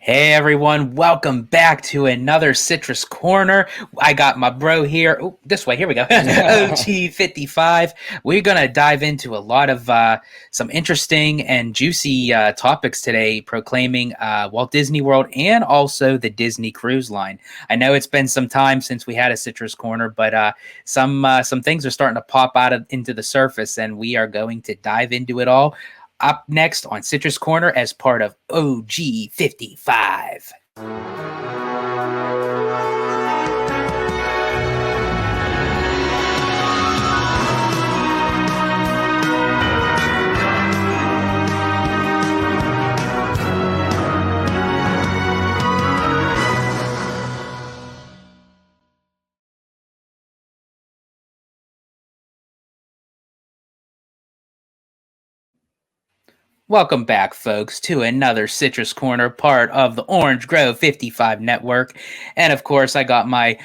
Hey everyone, welcome back to another Citrus Corner. I got my bro here. Oh, this way, here we go. OG55. We're going to dive into a lot of some interesting and juicy topics today, proclaiming Walt Disney World and also the Disney Cruise Line. I know it's been some time since we had a Citrus Corner, but some things are starting to pop into the surface, and we are going to dive into it all up next on Citrus Corner as part of OG55. Welcome back, folks, to another Citrus Corner, part of the Orange Grove 55 Network. And of course, I got my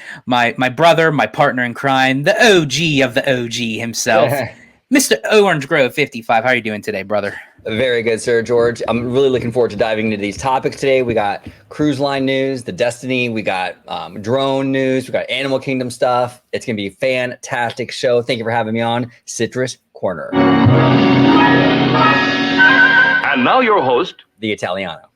brother, my partner in crime, the OG of the OG himself, Mr. Orange Grove 55. How are you doing today, brother? Very good, sir, George. I'm really looking forward to diving into these topics today. We got cruise line news, the Destiny, we got drone news, we got Animal Kingdom stuff. It's going to be a fantastic show. Thank you for having me on Citrus Corner. And now your host, the Italiano.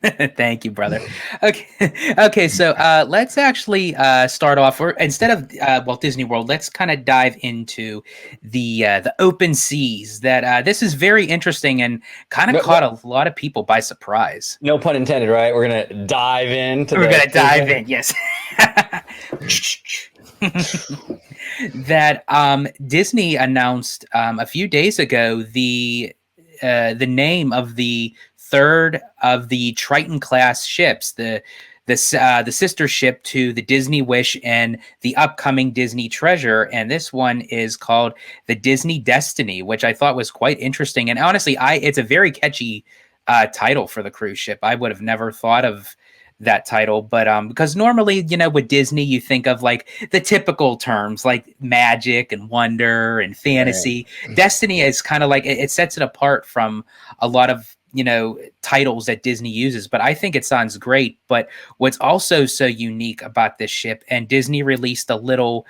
Thank you, brother. Okay. So let's actually start off. Or instead of Walt Disney World, let's kind of dive into the open seas. This is very interesting and kind of caught a lot of people by surprise. No pun intended, right? We're gonna dive into. We're gonna dive in. Yes. That Disney announced a few days ago the name of the third of the Triton class ships, the sister ship to the Disney Wish and the upcoming Disney Treasure, and this one is called the Disney Destiny, which I thought was quite interesting. And honestly, it's a very catchy title for the cruise ship. I would have never thought of that title, but because normally, with Disney, you think of like the typical terms like magic and wonder and fantasy. Right. Destiny is kind of like it sets it apart from a lot of titles that Disney uses, but I think it sounds great. But what's also so unique about this ship, and Disney released a little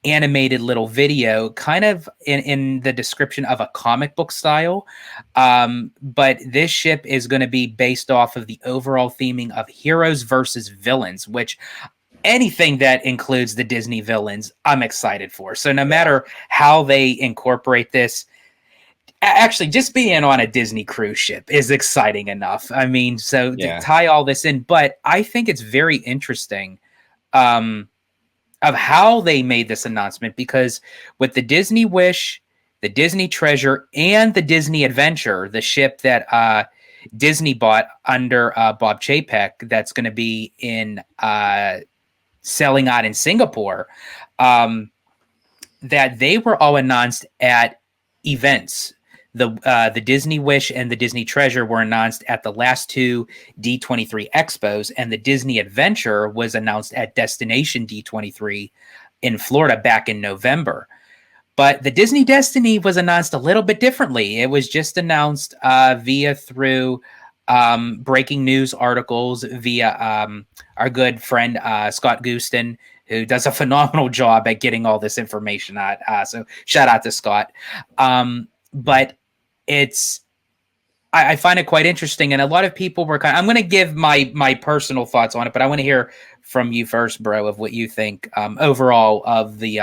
animated little video kind of in the description of a comic book style, but this ship is going to be based off of the overall theming of heroes versus villains, which anything that includes the Disney villains I'm excited for. So no matter how they incorporate this, actually, just being on a Disney cruise ship is exciting enough. I mean, so to tie all this in, but I think it's very interesting of how they made this announcement, because with the Disney Wish, the Disney Treasure, and the Disney Adventure, the ship that Disney bought under Bob Chapek, that's going to be in selling out in Singapore, that they were all announced at events. The Disney Wish and the Disney Treasure were announced at the last two D23 Expos, and the Disney Adventure was announced at Destination D23 in Florida back in November. But the Disney Destiny was announced a little bit differently. It was just announced through breaking news articles via our good friend Scott Guston, who does a phenomenal job at getting all this information out. So shout out to Scott. But I find it quite interesting, and a lot of people were I'm going to give my personal thoughts on it, but I want to hear from you first, bro, of what you think overall of the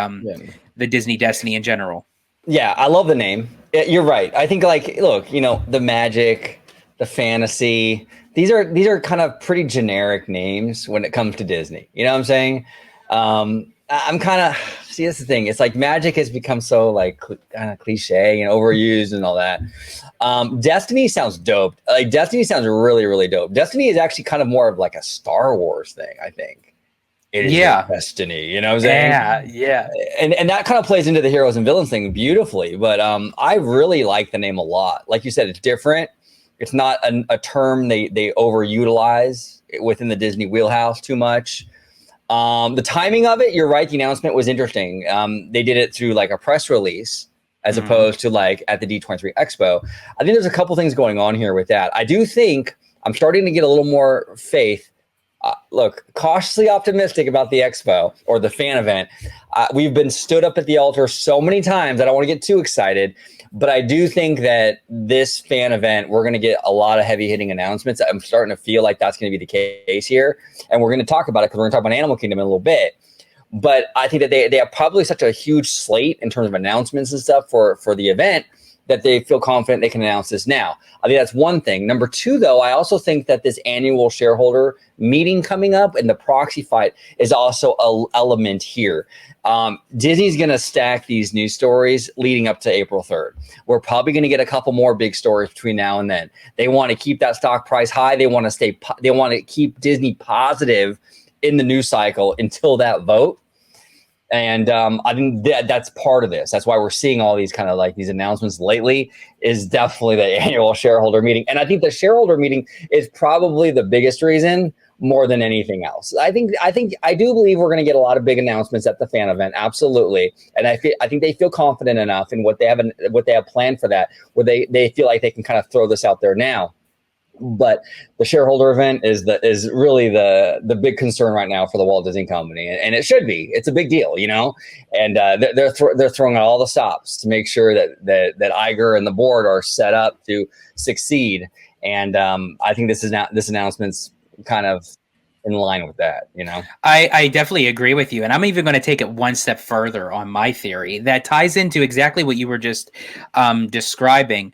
Disney Destiny in general. Yeah, I love the name. You're right. I think look, the magic, the fantasy, these are kind of pretty generic names when it comes to Disney. You know what I'm saying? I'm kind of that's the thing. It's like magic has become so kind of cliche and overused and all that. Destiny sounds dope. Like Destiny sounds really, really dope. Destiny is actually kind of more of like a Star Wars thing, I think. It is destiny, you know what I'm saying? Yeah. And that kind of plays into the heroes and villains thing beautifully. But I really like the name a lot. Like you said, it's different. It's not a term they overutilize within the Disney wheelhouse too much. The timing of it, you're right. The announcement was interesting. They did it through like a press release as opposed to like at the D23 Expo. I think there's a couple things going on here with that. I do think I'm starting to get a little more faith. Look, cautiously optimistic about the expo or the fan event. We've been stood up at the altar so many times. I don't want to get too excited, but I do think that this fan event, we're going to get a lot of heavy hitting announcements. I'm starting to feel like that's going to be the case here. And we're going to talk about it because we're going to talk about Animal Kingdom in a little bit. But I think that they have probably such a huge slate in terms of announcements and stuff for the event that they feel confident they can announce this now. I think that's one thing. Number two, though, I also think that this annual shareholder meeting coming up and the proxy fight is also an element here. Disney's going to stack these news stories leading up to April 3rd. We're probably going to get a couple more big stories between now and then. They want to keep that stock price high. They want to keep Disney positive in the news cycle until that vote. And I think that's part of this. That's why we're seeing all these kind of like these announcements lately is definitely the annual shareholder meeting. And I think the shareholder meeting is probably the biggest reason more than anything else. I do believe we're going to get a lot of big announcements at the fan event. Absolutely. And I think they feel confident enough in what they have planned for that, where they feel like they can kind of throw this out there now. But the shareholder event is really the big concern right now for the Walt Disney Company, and it should be. It's a big deal, you know. And they're throwing out all the stops to make sure that Iger and the board are set up to succeed. And I think this announcement's kind of in line with that, you know. I definitely agree with you, and I'm even going to take it one step further on my theory that ties into exactly what you were just describing.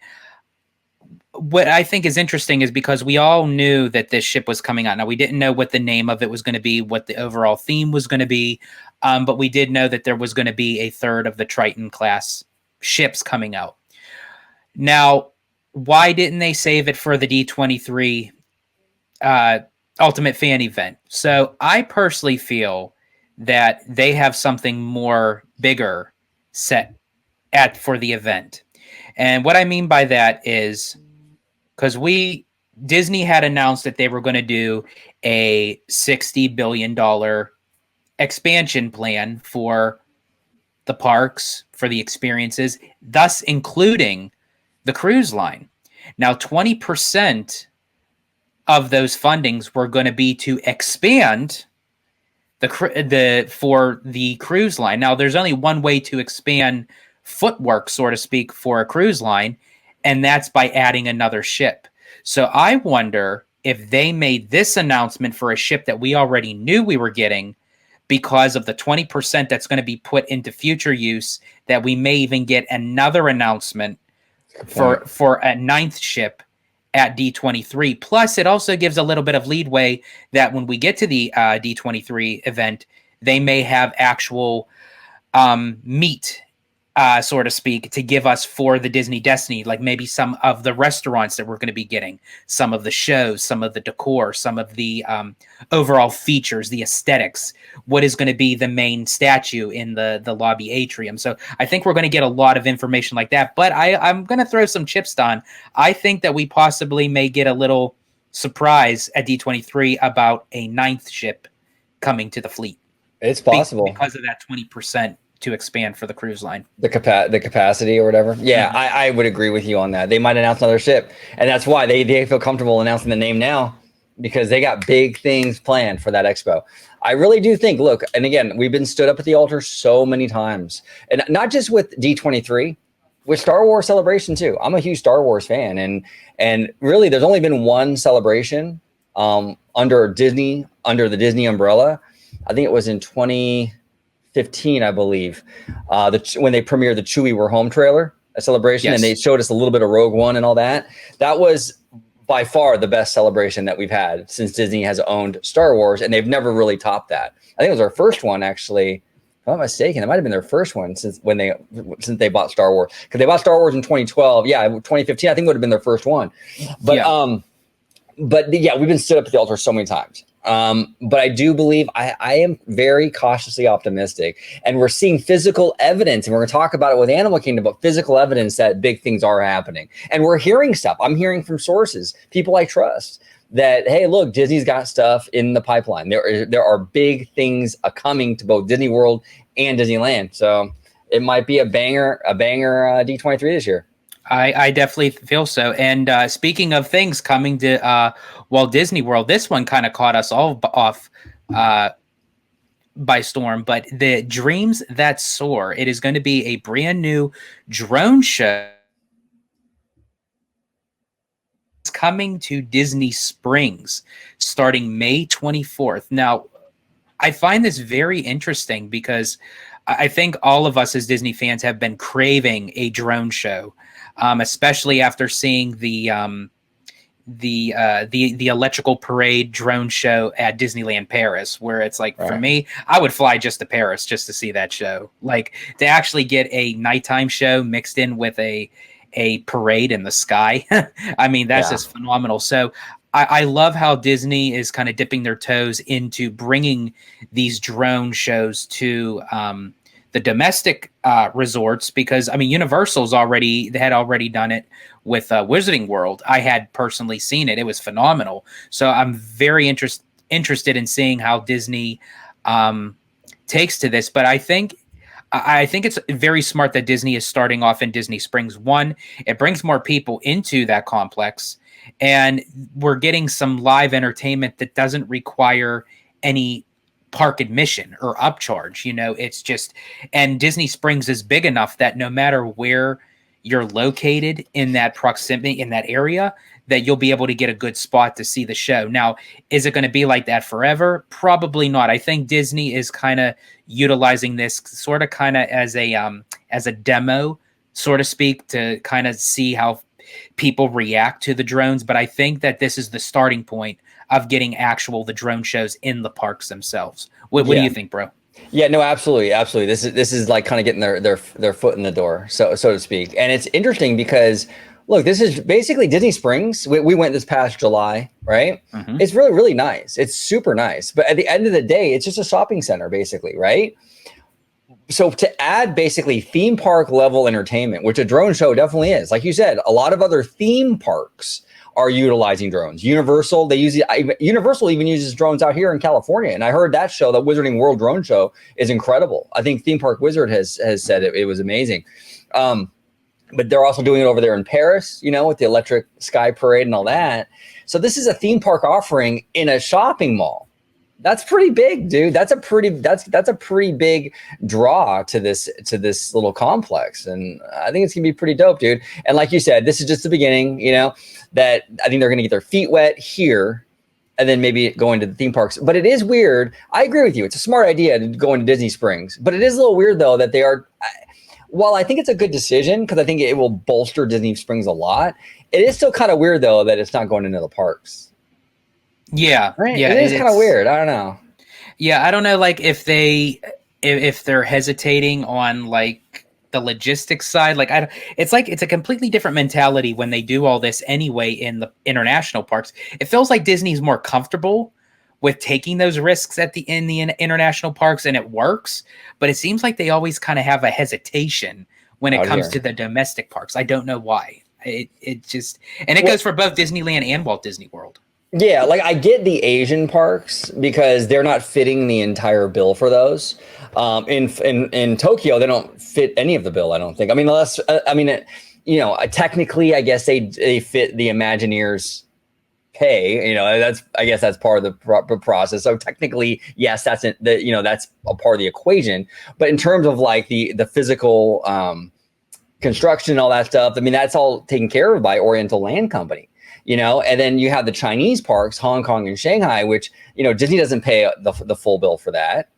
What I think is interesting is because we all knew that this ship was coming out. Now, we didn't know what the name of it was going to be, what the overall theme was going to be, but we did know that there was going to be a third of the Triton class ships coming out. Now, why didn't they save it for the D23 Ultimate Fan event? So I personally feel that they have something more bigger set for the event. And what I mean by that is, because Disney had announced that they were going to do a $60 billion expansion plan for the parks, for the experiences, thus including the cruise line. Now, 20% of those fundings were going to be to expand for the cruise line. Now, there's only one way to expand footwork, so to speak, for a cruise line, and that's by adding another ship. So I wonder if they made this announcement for a ship that we already knew we were getting because of the 20% that's going to be put into future use, that we may even get another announcement for a ninth ship at D23. Plus, it also gives a little bit of leadway that when we get to the D23 event, they may have actual meat, so to speak, to give us for the Disney Destiny, like maybe some of the restaurants that we're going to be getting, some of the shows, some of the decor, some of the overall features, the aesthetics, what is going to be the main statue in the lobby atrium. So I think we're going to get a lot of information like that. But I'm going to throw some chips on. I think that we possibly may get a little surprise at D23 about a ninth ship coming to the fleet. It's possible. Because of that 20% to expand for the cruise line. The capacity or whatever. Yeah, mm-hmm. I would agree with you on that. They might announce another ship. And that's why they feel comfortable announcing the name now, because they got big things planned for that expo. I really do think, look, and again, we've been stood up at the altar so many times. And not just with D23, with Star Wars Celebration too. I'm a huge Star Wars fan. And really, there's only been one celebration under the Disney umbrella. I think it was in 2015, I believe, when they premiered the Chewie We're Home trailer, a celebration, yes. And they showed us a little bit of Rogue One and all that. That was by far the best celebration that we've had since Disney has owned Star Wars, and they've never really topped that. I think it was our first one, actually. If I'm not mistaken, it might have been their first one since they bought Star Wars, because they bought Star Wars in 2012. Yeah, 2015, I think would have been their first one. But yeah. But yeah, we've been stood up at the altar so many times. But I do believe I am very cautiously optimistic, and we're seeing physical evidence, and we're going to talk about it with Animal Kingdom, but physical evidence that big things are happening. And we're hearing stuff. I'm hearing from sources, people I trust, that, hey, look, Disney's got stuff in the pipeline. There are big things coming to both Disney World and Disneyland. So it might be a banger D23 this year. I definitely feel so. And speaking of things coming to Walt Disney World, this one kind of caught us all off by storm. But the Dreams That Soar, it is going to be a brand new drone show. It's coming to Disney Springs starting May 24th. Now, I find this very interesting because I think all of us as Disney fans have been craving a drone show, especially after seeing the electrical parade drone show at Disneyland Paris, where it's like, for me, I would fly just to Paris just to see that show. Like, to actually get a nighttime show mixed in with a parade in the sky. I mean, that's just phenomenal. So I love how Disney is kind of dipping their toes into bringing these drone shows to the domestic resorts, because I mean, Universal's they had already done it with Wizarding World. I had personally seen it. It was phenomenal. So I'm very interested in seeing how Disney takes to this. But I think it's very smart that Disney is starting off in Disney Springs. One, it brings more people into that complex, and we're getting some live entertainment that doesn't require any park admission or upcharge. It's just, and Disney Springs is big enough that no matter where you're located in that proximity, in that area, that you'll be able to get a good spot to see the show. Now, is it going to be like that forever? Probably not. I think Disney is kind of utilizing this sort of kind of as a demo, so to speak, to kind of see how people react to the drones. But I think that this is the starting point of getting the drone shows in the parks themselves. What do you think, bro? Yeah, no, absolutely. This is like kind of getting their foot in the door, so to speak. And it's interesting because, look, this is basically Disney Springs. We went this past July, right? Mm-hmm. It's really, really nice. It's super nice. But at the end of the day, it's just a shopping center, basically, right? So to add basically theme park level entertainment, which a drone show definitely is, like you said, a lot of other theme parks are utilizing drones. Universal even uses drones out here in California. And I heard that show, the Wizarding World drone show, is incredible. I think Theme Park Wizard has said it was amazing. But they're also doing it over there in Paris, with the electric sky parade and all that. So this is a theme park offering in a shopping mall. That's pretty big, dude. That's a pretty big draw to this little complex. And I think it's gonna be pretty dope, dude. And like you said, this is just the beginning, that I think they're gonna get their feet wet here and then maybe go into the theme parks. But it is weird. I agree with you. It's a smart idea to go into Disney Springs, but it is a little weird though that they are, while I think it's a good decision because I think it will bolster Disney Springs a lot, it is still kind of weird though that it's not going into the parks. Yeah, right. Yeah, it is kind of weird. I don't know. Yeah, I don't know, like if they're hesitating on like the logistics side. Like it's a completely different mentality when they do all this anyway in the international parks. It feels like Disney's more comfortable with taking those risks in the international parks, and it works. But it seems like they always kind of have a hesitation when it comes to the domestic parks. I don't know why. It just, and it goes for both Disneyland and Walt Disney World. Yeah, like I get the Asian parks because they're not fitting the entire bill for those. In Tokyo, they don't fit any of the bill, I don't think. I mean, unless technically, I guess they fit the Imagineers pay. I guess that's part of the process. So technically, yes, that's a part of the equation. But in terms of like the physical construction and all that stuff, I mean, that's all taken care of by Oriental Land Company. And then you have the Chinese parks, Hong Kong and Shanghai, which, Disney doesn't pay the full bill for that,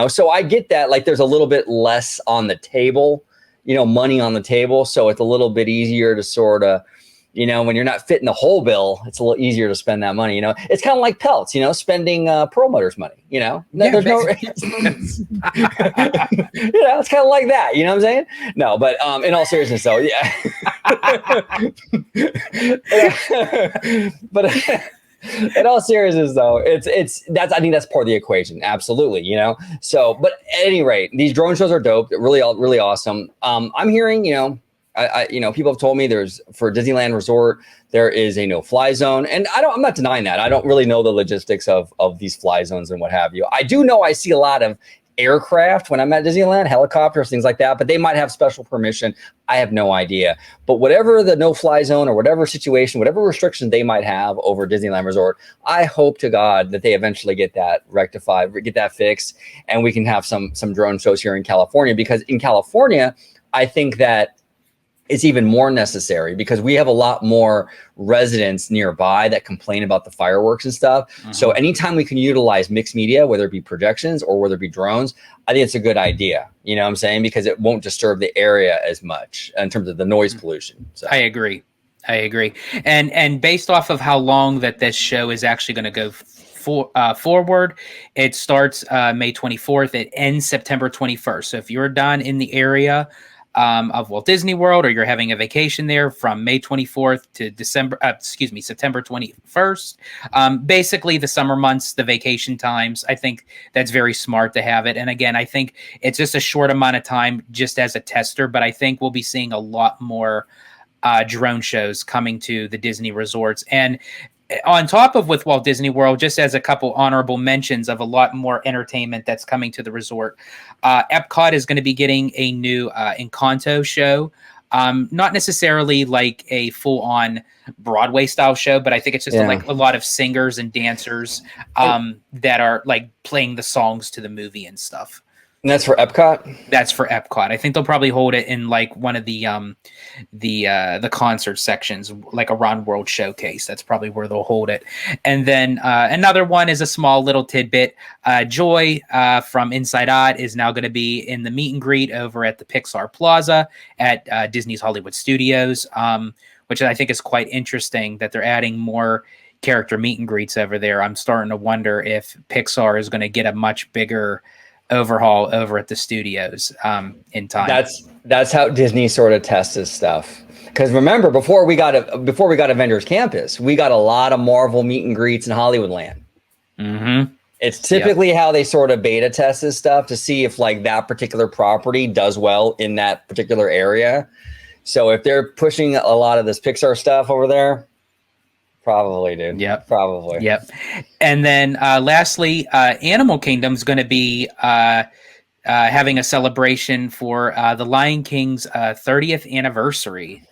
so I get that, like, there's a little bit less on the table, money on the table. So it's a little bit easier to sort of, when you're not fitting the whole bill, it's a little easier to spend that money. It's kind of like Pelts, spending Pearl Motors money, there's no, it's kind of like that. You know what I'm saying? No, but in all seriousness, though, yeah. But in all seriousness, though, I think that's part of the equation. Absolutely. So, but at any rate, these drone shows are dope. Really, really awesome. I'm hearing, people have told me for Disneyland Resort, there is a no-fly zone. And I'm not denying that. I don't really know the logistics of these fly zones and what have you. I do know I see a lot of aircraft when I'm at Disneyland, helicopters, things like that, but they might have special permission. I have no idea. But whatever the no-fly zone or whatever situation, whatever restriction they might have over Disneyland Resort, I hope to God that they eventually get that rectified, get that fixed, and we can have some drone shows here in California. Because in California, I think that it's even more necessary because we have a lot more residents nearby that complain about the fireworks and stuff. So anytime we can utilize mixed media, whether it be projections or whether it be drones, I think it's a good idea. You know what I'm saying? Because it won't disturb the area as much in terms of the noise pollution. So I agree. And based off of how long that this show is actually going to go forward, it starts May 24th. It ends September 21st. So if you're done in the area of Walt Disney World, or you're having a vacation there from May 24th to September 21st. Basically the summer months, the vacation times. I think that's very smart to have it. And again, I think it's just a short amount of time just as a tester, but I think we'll be seeing a lot more drone shows coming to the Disney resorts. And on top of with Walt Disney World, just as a couple honorable mentions of a lot more entertainment that's coming to the resort, Epcot is going to be getting a new Encanto show. Not necessarily like a full-on Broadway style show, but I think it's just like a lot of singers and dancers that are like playing the songs to the movie and stuff. And that's for Epcot? That's for Epcot. I think they'll probably hold it in like one of the concert sections, like a Ron World Showcase. That's probably where they'll hold it. And then another one is a small little tidbit. Joy from Inside Out is now going to be in the meet and greet over at the Pixar Plaza at Disney's Hollywood Studios, which I think is quite interesting that they're adding more character meet and greets over there. I'm starting to wonder if Pixar is going to get a much bigger overhaul over at the studios in time. That's how Disney sort of tests his stuff. Because remember, before we got Avengers Campus, we got a lot of Marvel meet and greets in Hollywoodland. It's typically how they sort of beta test this stuff to see if like that particular property does well in that particular area. So if they're pushing a lot of this Pixar stuff over there, probably, dude. Yep. Probably. Yep. And then lastly, Animal Kingdom's going to be having a celebration for the Lion King's 30th anniversary,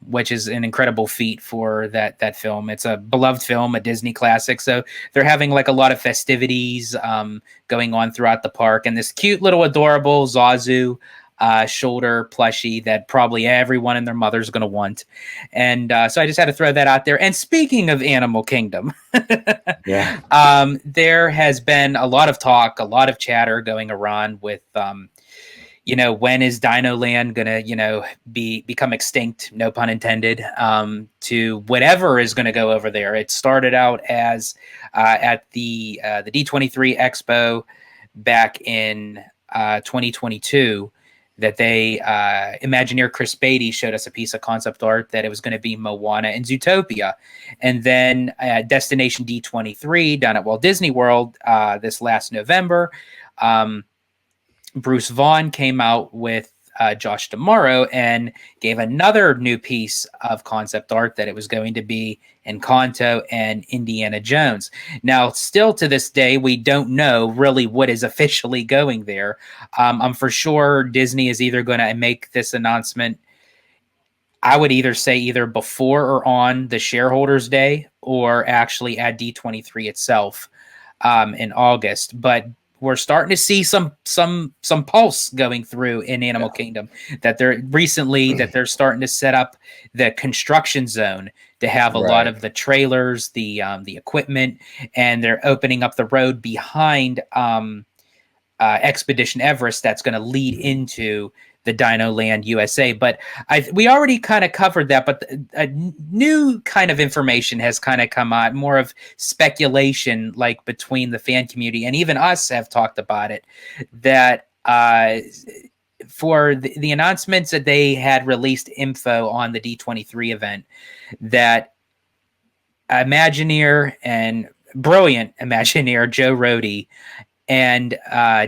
which is an incredible feat for that film. It's a beloved film, a Disney classic. So they're having like a lot of festivities going on throughout the park. And this cute little adorable Zazu shoulder plushie that probably everyone and their mother's going to want. And so I just had to throw that out there. And speaking of Animal Kingdom, there has been a lot of talk, a lot of chatter going around with, when is Dino Land going to, become extinct, no pun intended, to whatever is going to go over there. It started out as at the D23 Expo back in 2022, that they Imagineer Chris Beatty showed us a piece of concept art that it was going to be Moana and Zootopia. And then Destination D23 down at Walt Disney World this last November, Bruce Vaughn came out with Josh D'Amaro and gave another new piece of concept art that it was going to be Encanto and Indiana Jones. Now, still to this day, we don't know really what is officially going there. I'm for sure Disney is either going to make this announcement, I would either say either before or on the Shareholders Day, or actually at D23 itself in August. But we're starting to see some pulse going through in Animal Kingdom, that they're starting to set up the construction zone to have a lot of the trailers, the equipment, and they're opening up the road behind Expedition Everest that's going to lead into the Dino Land USA. But we already kind of covered that, but a new kind of information has kind of come out, more of speculation, like between the fan community and even us have talked about it, that for the announcements that they had released info on the D23 event, that Imagineer and brilliant Imagineer Joe Rohde and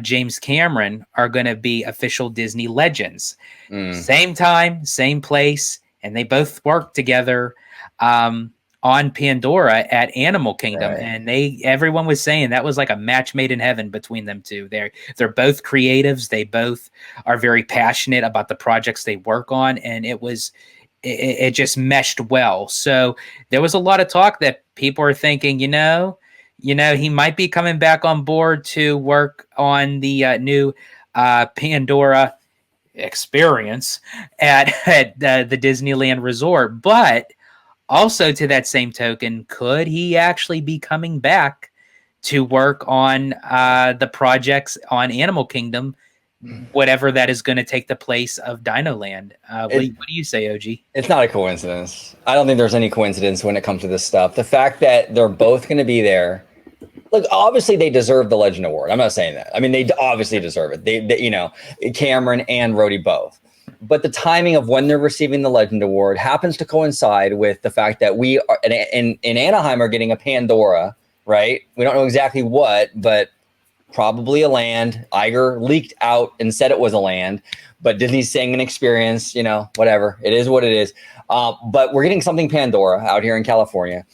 James Cameron are going to be official Disney legends. Same time, same place, and they both work together on Pandora at Animal Kingdom, Right. and everyone was saying that was like a match made in heaven between them two. They're both creatives. They both are very passionate about the projects they work on, and it just meshed well. So there was a lot of talk that people are thinking, he might be coming back on board to work on the new Pandora experience at the Disneyland Resort, but also, to that same token, could he actually be coming back to work on the projects on Animal Kingdom, whatever that is going to take the place of Dino Land? What do you say, OG? It's not a coincidence. I don't think there's any coincidence when it comes to this stuff. The fact that they're both going to be there. Look, obviously they deserve the Legend Award. I'm not saying that. I mean, they obviously deserve it. They Cameron and Rhodey both. But the timing of when they're receiving the Legend Award happens to coincide with the fact that we are in Anaheim are getting a Pandora, right? We don't know exactly what, but probably a land. Iger leaked out and said it was a land, but Disney's saying an experience, whatever. It is what it is. But we're getting something Pandora out here in California.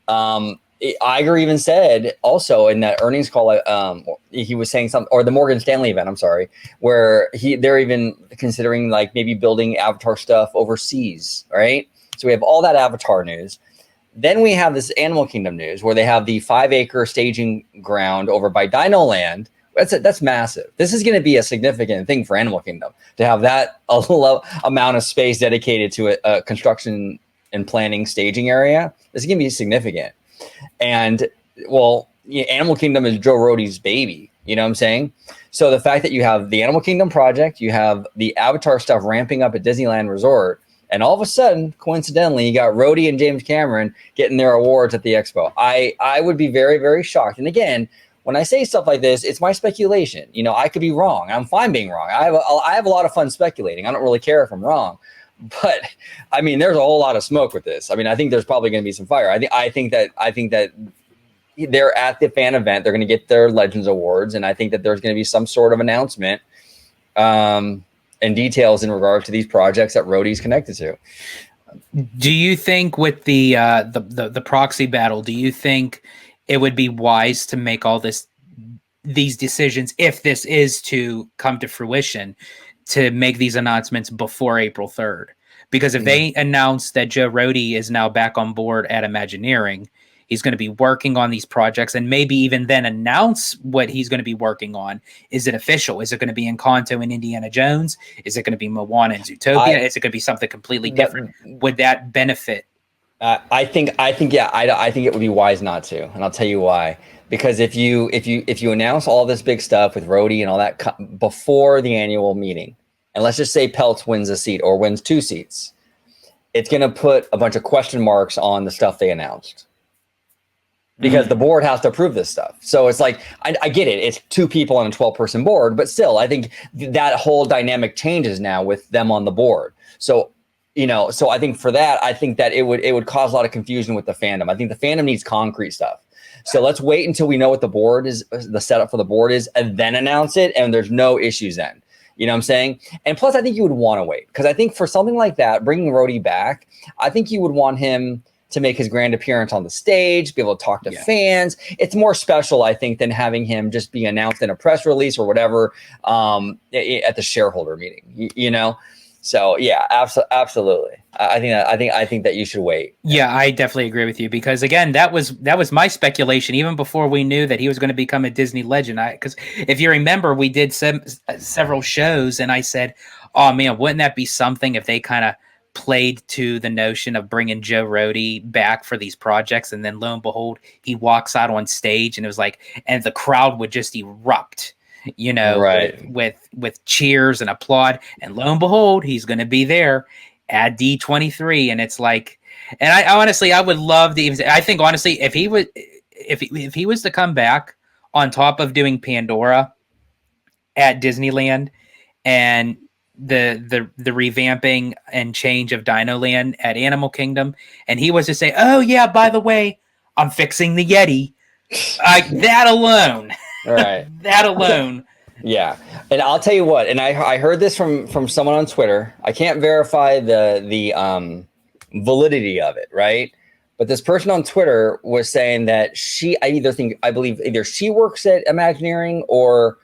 Iger even said also in that earnings call, he was saying something, or the Morgan Stanley event, I'm sorry, where they're even considering like maybe building Avatar stuff overseas, right? So we have all that Avatar news. Then we have this Animal Kingdom news where they have the 5-acre staging ground over by Dino Land. That's massive. This is going to be a significant thing for Animal Kingdom to have that amount of space dedicated to a construction and planning staging area. This is going to be significant. And Animal Kingdom is Joe Rohde's baby. You know what I'm saying? So the fact that you have the Animal Kingdom project, you have the Avatar stuff ramping up at Disneyland Resort, and all of a sudden, coincidentally, you got Rhodey and James Cameron getting their awards at the expo. I would be very, very shocked. And again, when I say stuff like this, it's my speculation. I could be wrong. I'm fine being wrong. I have a lot of fun speculating. I don't really care if I'm wrong. But I mean, there's a whole lot of smoke with this. I mean, I think there's probably going to be some fire. I think that they're at the fan event. They're going to get their Legends Awards, and I think that there's going to be some sort of announcement and details in regard to these projects that Rhodey's connected to. Do you think with the proxy battle, do you think it would be wise to make all these decisions, if this is to come to fruition, to make these announcements before April 3rd? Because if they announce that Joe Rohde is now back on board at Imagineering, he's going to be working on these projects, and maybe even then announce what he's going to be working on. Is it official? Is it going to be Encanto and Indiana Jones? Is it going to be Moana and Zootopia? Is it going to be something completely different? Would that benefit? I think it would be wise not to, and I'll tell you why. Because if you announce all this big stuff with Rhodey and all that before the annual meeting, and let's just say Peltz wins a seat or wins 2 seats, it's going to put a bunch of question marks on the stuff they announced. Because the board has to approve this stuff. So it's like, I get it. It's 2 people on a 12-person board, but still, I think that whole dynamic changes now with them on the board. So, so I think for that, I think that it would cause a lot of confusion with the fandom. I think the fandom needs concrete stuff. So let's wait until we know what the setup for the board is, and then announce it. And there's no issues then. You know what I'm saying? And plus, I think you would want to wait, because I think for something like that, bringing Rhodey back, I think you would want him to make his grand appearance on the stage, be able to talk to fans. It's more special, I think, than having him just be announced in a press release or whatever at the shareholder meeting. So yeah, absolutely. I think that you should wait. Yeah, I definitely agree with you, because again, that was my speculation even before we knew that he was going to become a Disney legend. Because if you remember, we did several shows, and I said, "Oh man, wouldn't that be something if they kind of played to the notion of bringing Joe Rohde back for these projects?" And then lo and behold, he walks out on stage, and it was like, and the crowd would just erupt, right, with cheers and applaud. And lo and behold, he's going to be there at D23, and it's like, and I honestly, I would love to even. I think honestly, if he was to come back on top of doing Pandora at Disneyland and the revamping and change of Dino Land at Animal Kingdom, and he was to say, "Oh yeah, by the way, I'm fixing the Yeti," that alone, right? That alone. Yeah, and I'll tell you what, and I heard this from someone on Twitter. I can't verify the validity of it, right? But this person on Twitter was saying that I believe either she works at Imagineering or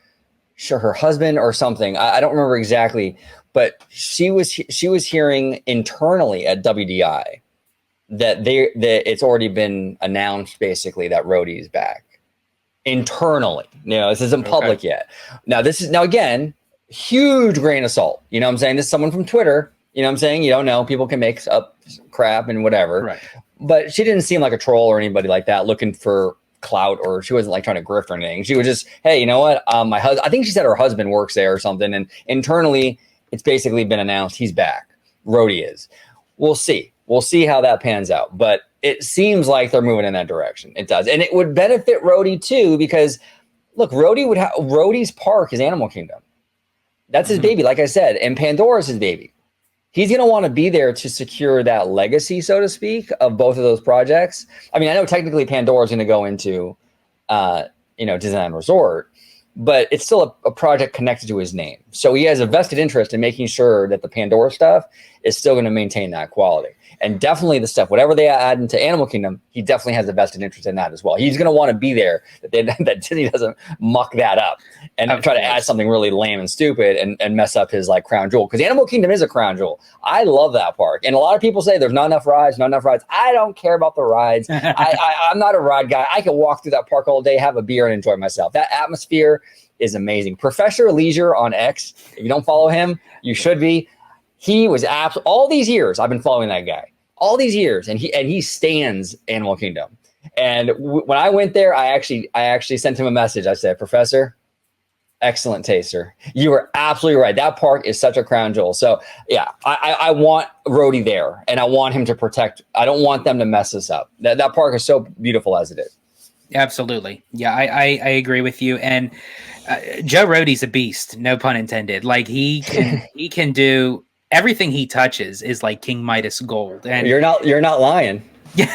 sure her husband or something. I don't remember exactly, but she was hearing internally at WDI that it's already been announced basically that Rhodey is back internally. This isn't public yet. Now again, huge grain of salt. You know what I'm saying? This is someone from Twitter. You know what I'm saying? You don't know. People can make up crap and whatever. Right. But she didn't seem like a troll or anybody like that looking for clout, or she wasn't like trying to grift or anything. She was just, hey, you know what? My husband, I think she said her husband works there or something. And internally, it's basically been announced he's back. Rhodey is. We'll see. We'll see how that pans out. But it seems like they're moving in that direction. It does. And it would benefit Rhodey too, because look, Rhodey's park is Animal Kingdom. That's his baby, like I said, and Pandora's his baby. He's going to want to be there to secure that legacy, so to speak, of both of those projects. I mean, I know technically Pandora's going to go into, Disneyland Resort, but it's still a project connected to his name. So he has a vested interest in making sure that the Pandora stuff is still going to maintain that quality. And definitely the stuff, whatever they add into Animal Kingdom, he definitely has a vested interest in that as well. He's going to want to be there that Disney doesn't muck that up and try to add something really lame and stupid and mess up his like crown jewel. Because Animal Kingdom is a crown jewel. I love that park. And a lot of people say there's not enough rides. I don't care about the rides. I'm not a ride guy. I can walk through that park all day, have a beer, and enjoy myself. That atmosphere is amazing. Professor Leisure on X, if you don't follow him, you should be. He was all these years I've been following that guy. All these years, and he stands Animal Kingdom. And when I went there, I actually sent him a message. I said, Professor, excellent taste, sir. You were absolutely right. That park is such a crown jewel. So yeah, I want Rhodey there, and I want him to protect. I don't want them to mess this up. That park is so beautiful as it is. Absolutely. Yeah, I agree with you. And Joe Rhodey's a beast, no pun intended. Like he can do everything he touches is like King Midas gold. And you're not lying. Is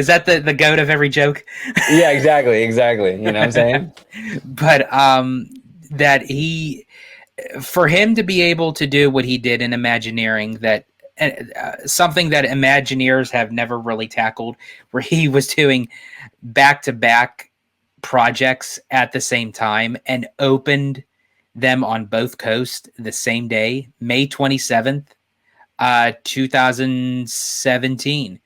that the goat of every joke? Yeah, exactly. You know what I'm saying? But that for him to be able to do what he did in Imagineering, that something that Imagineers have never really tackled, where he was doing back-to-back projects at the same time and opened them on both coasts the same day, May 27th, 2017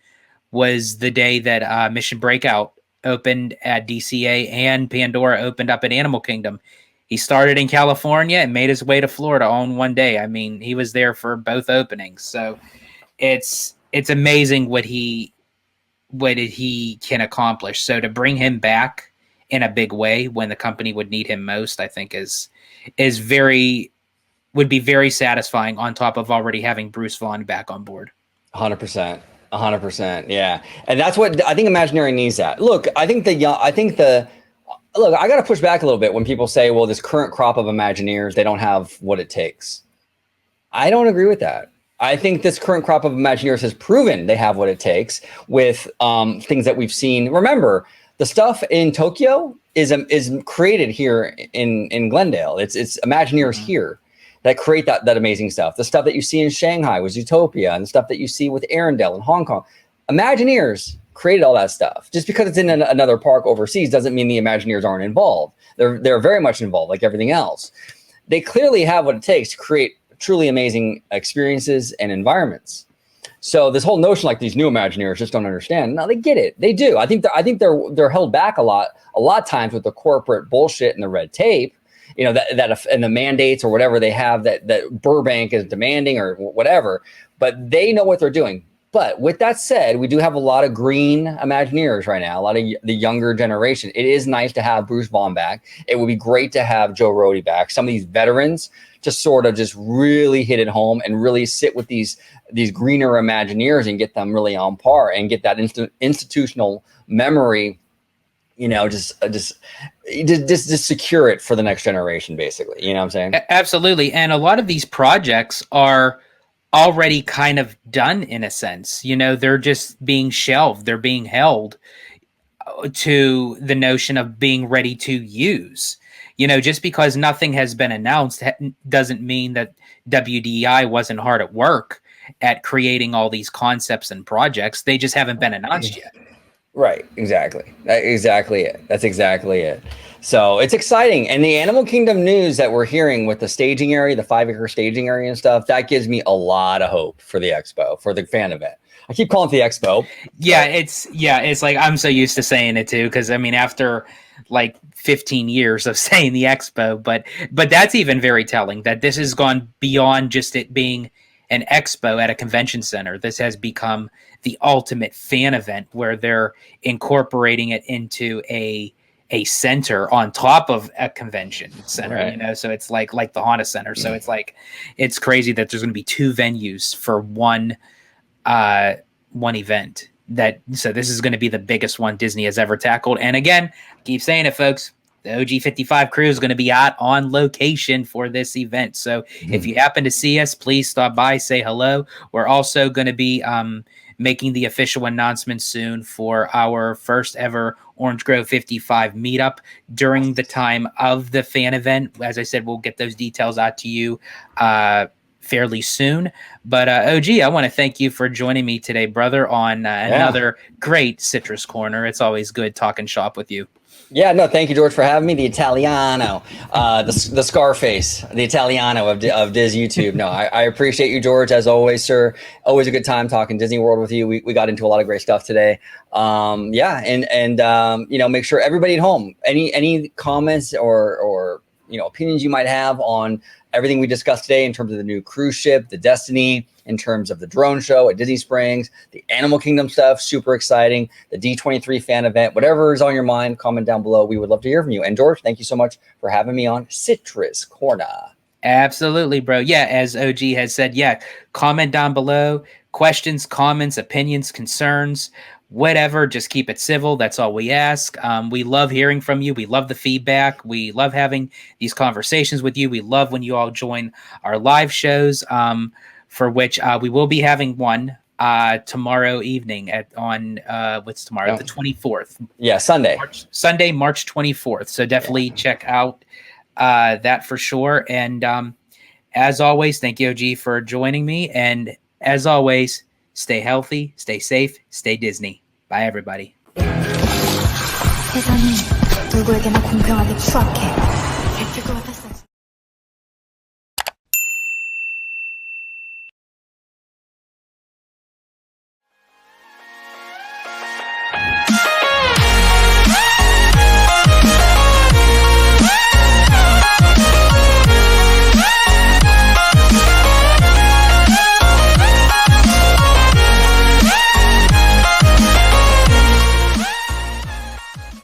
was the day that Mission Breakout opened at DCA and Pandora opened up at Animal Kingdom. He started in California and made his way to Florida all in one day. I mean, he was there for both openings. So it's amazing what he can accomplish. So to bring him back in a big way when the company would need him most, I think would be very satisfying, on top of already having Bruce Vaughan back on board. 100%. 100%. Yeah. And that's what I think Imagineering needs. That. Look, I got to push back a little bit when people say, well, this current crop of Imagineers, they don't have what it takes. I don't agree with that. I think this current crop of Imagineers has proven they have what it takes with things that we've seen. Remember, the stuff in Tokyo is created here in Glendale. It's Imagineers here that create that amazing stuff. The stuff that you see in Shanghai was Utopia, and the stuff that you see with Arendelle in Hong Kong. Imagineers created all that stuff. Just because it's in another park overseas doesn't mean the Imagineers aren't involved. They're very much involved, like everything else. They clearly have what it takes to create truly amazing experiences and environments. So this whole notion, like these new Imagineers just don't understand. No, they get it. They do. I think they're held back a lot of times with the corporate bullshit and the red tape, that and the mandates or whatever they have that Burbank is demanding or whatever. But they know what they're doing. But with that said, we do have a lot of green Imagineers right now, a lot of the younger generation. It is nice to have Bruce Vaughan back. It would be great to have Joe Rhodey back. Some of these veterans to sort of just really hit it home and really sit with these greener Imagineers and get them really on par and get that institutional memory, just secure it for the next generation, basically. You know what I'm saying? Absolutely. And a lot of these projects are already kind of done in a sense. They're just being shelved. They're being held to the notion of being ready to use. just because nothing has been announced doesn't mean that WDI wasn't hard at work at creating all these concepts and projects. They just haven't been announced yet. Right. Exactly. That's exactly it. So it's exciting. And the Animal Kingdom news that we're hearing with the staging area, the 5-acre staging area and stuff, that gives me a lot of hope for the expo, for the fan event. I keep calling it the expo. It's like, I'm so used to saying it too. Cause I mean, after like 15 years of saying the expo, but that's even very telling that this has gone beyond just it being an expo at a convention center. This has become the ultimate fan event where they're incorporating it into a center on top of a convention center, right. So it's like the Honda Center. So it's like, it's crazy that there's going to be 2 venues for one event. So this is going to be the biggest one Disney has ever tackled. And again, I keep saying it, folks, the OG 55 crew is going to be out on location for this event. So if you happen to see us, please stop by, say hello. We're also going to be making the official announcement soon for our first ever Orange Grove 55 meetup during the time of the fan event. As I said, we'll get those details out to you fairly soon. But OG, I want to thank you for joining me today, brother, on another great Citrus Corner. It's always good talking shop with you. Yeah, no, thank you, George, for having me. The Italiano, the Scarface, the Italiano of Diz YouTube. No, I appreciate you, George, as always, sir. Always a good time talking Disney World with you. We got into a lot of great stuff today. Make sure everybody at home, any comments or opinions you might have on everything we discussed today in terms of the new cruise ship, the Destiny, in terms of the drone show at Disney Springs, the Animal Kingdom stuff, super exciting, the D23 fan event, whatever is on your mind, comment down below. We would love to hear from you. And George, thank you so much for having me on Citrus Corner. Absolutely, bro. Yeah, as OG has said, comment down below. Questions, comments, opinions, concerns, whatever. Just keep it civil. That's all we ask. We love hearing from you. We love the feedback. We love having these conversations with you. We love when you all join our live shows, for which we will be having one tomorrow evening what's tomorrow? The 24th. Yeah, Sunday, March 24th. So definitely check out that for sure. And as always, thank you, OG, for joining me. And as always, stay healthy, stay safe, stay Disney. Bye, everybody. 세상이 누구에게나 공평하게 추악해.